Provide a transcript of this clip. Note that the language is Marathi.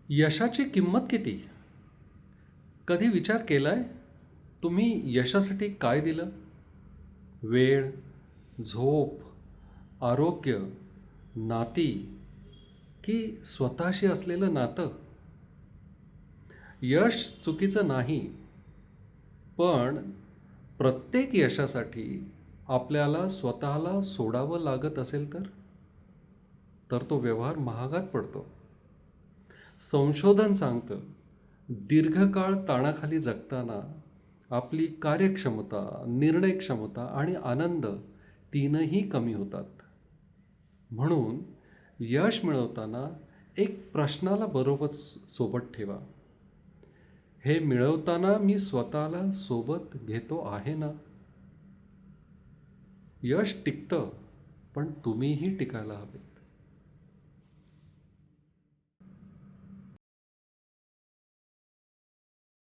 यशाची किंमत किती? कधी विचार केलाय? तुम्ही यशासाठी काय दिलं? वेळ, झोप, आरोग्य, नाती की स्वतःशी असलेलं नातं? यश चुकीचं नाही, पण प्रत्येक यशासाठी आपल्याला स्वतःला सोडावं लागत असेल तर तो व्यवहार महागात पडतो. संशोधन सांगतं, दीर्घकाळ ताणाखाली जगताना आपली कार्यक्षमता, निर्णयक्षमता आणि आनंद तीनही कमी होतात. म्हणून यश मिळवताना एक प्रश्नाला बरोबर सोबत ठेवा. हे मिळवताना मी स्वतःला सोबत घेतो आहे ना? यश टिकतं, पण तुम्हीही टिकायला हवे.